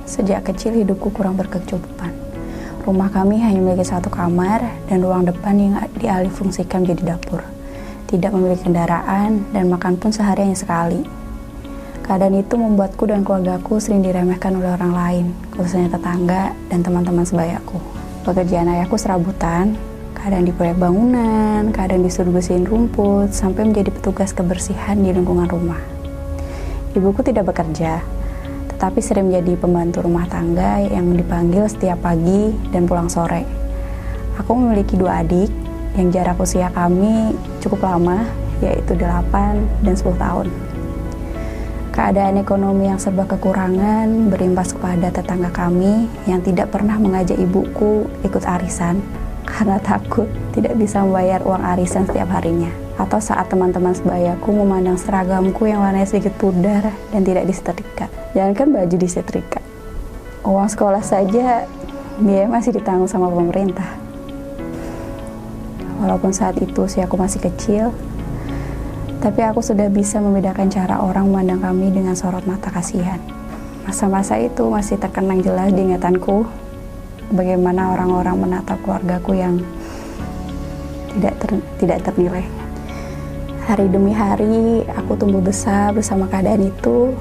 Sejak kecil hidupku kurang berkecukupan. Rumah kami hanya memiliki satu kamar dan ruang depan yang dialihfungsikan menjadi dapur. Tidak memiliki kendaraan dan makan pun sehari hanya sekali. Keadaan itu membuatku dan keluargaku sering diremehkan oleh orang lain, khususnya tetangga dan teman-teman sebayaku. Pekerjaan ayahku serabutan, kadang di proyek bangunan, kadang disuruh bersihin rumput, sampai menjadi petugas kebersihan di lingkungan rumah. Ibuku tidak bekerja, tetapi sering menjadi pembantu rumah tangga yang dipanggil setiap pagi dan pulang sore. Aku memiliki 2 adik yang jarak usia kami cukup lama, yaitu 8 dan 10 tahun. Keadaan ekonomi yang serba kekurangan berimbas kepada tetangga kami yang tidak pernah mengajak ibuku ikut arisan karena takut tidak bisa membayar uang arisan setiap harinya. Atau saat teman-teman sebayaku memandang seragamku yang warnanya sedikit pudar dan tidak disetrika. Jangankan baju disetrika, uang sekolah saja biaya masih ditanggung sama pemerintah. Walaupun saat itu usiaku masih kecil, tapi aku sudah bisa membedakan cara orang memandang kami dengan sorot mata kasihan. Masa-masa itu masih terkenang jelas di ingatanku bagaimana orang-orang menatap keluargaku yang tidak ternilai. Hari demi hari aku tumbuh besar bersama keadaan itu,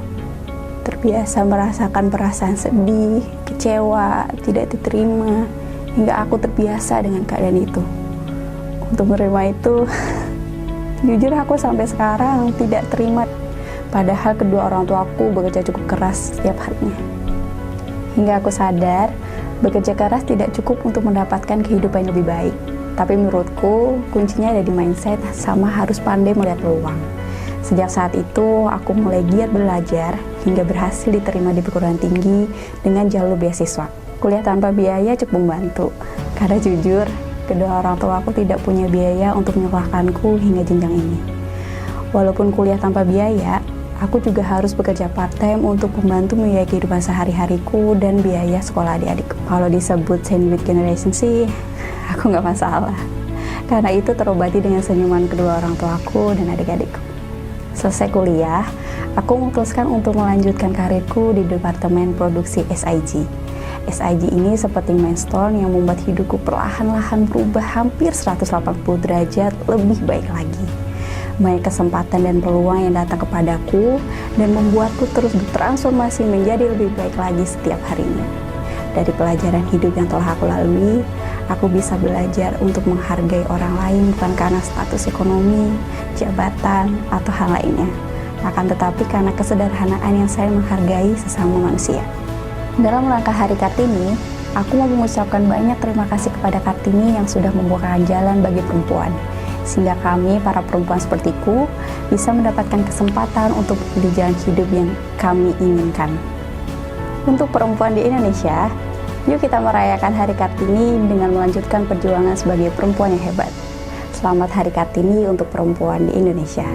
terbiasa merasakan perasaan sedih, kecewa, tidak diterima, hingga aku terbiasa dengan keadaan itu. Untuk menerima itu, jujur aku sampai sekarang tidak terima, padahal kedua orang tuaku bekerja cukup keras setiap harinya. Hingga aku sadar, bekerja keras tidak cukup untuk mendapatkan kehidupan yang lebih baik. Tapi menurutku, kuncinya ada di mindset sama harus pandai melihat peluang. Sejak saat itu, aku mulai giat belajar hingga berhasil diterima di perguruan tinggi dengan jalur beasiswa. Kuliah tanpa biaya cukup membantu, karena jujur, kedua orang tua aku tidak punya biaya untuk menyekolahkanku hingga jenjang ini. Walaupun kuliah tanpa biaya, aku juga harus bekerja part-time untuk membantu membiayai kehidupan sehari-hariku dan biaya sekolah adik-adikku. Kalau disebut sandwich generation sih, aku nggak masalah. Karena itu terobati dengan senyuman kedua orang tuaku dan adik-adikku. Selesai kuliah, aku memutuskan untuk melanjutkan karirku di Departemen Produksi SIG. SIG ini seperti milestone yang membuat hidupku perlahan-lahan berubah hampir 180 derajat lebih baik lagi. Banyak kesempatan dan peluang yang datang kepadaku dan membuatku terus bertransformasi menjadi lebih baik lagi setiap harinya. Dari pelajaran hidup yang telah aku lalui, aku bisa belajar untuk menghargai orang lain bukan karena status ekonomi, jabatan, atau hal lainnya. Akan tetapi karena kesederhanaan yang saya menghargai sesama manusia. Dalam rangka Hari Kartini, aku mau mengucapkan banyak terima kasih kepada Kartini yang sudah membukakan jalan bagi perempuan, sehingga kami, para perempuan sepertiku, bisa mendapatkan kesempatan untuk memilih jalan hidup yang kami inginkan. Untuk perempuan di Indonesia, yuk kita merayakan Hari Kartini dengan melanjutkan perjuangan sebagai perempuan yang hebat. Selamat Hari Kartini untuk perempuan di Indonesia.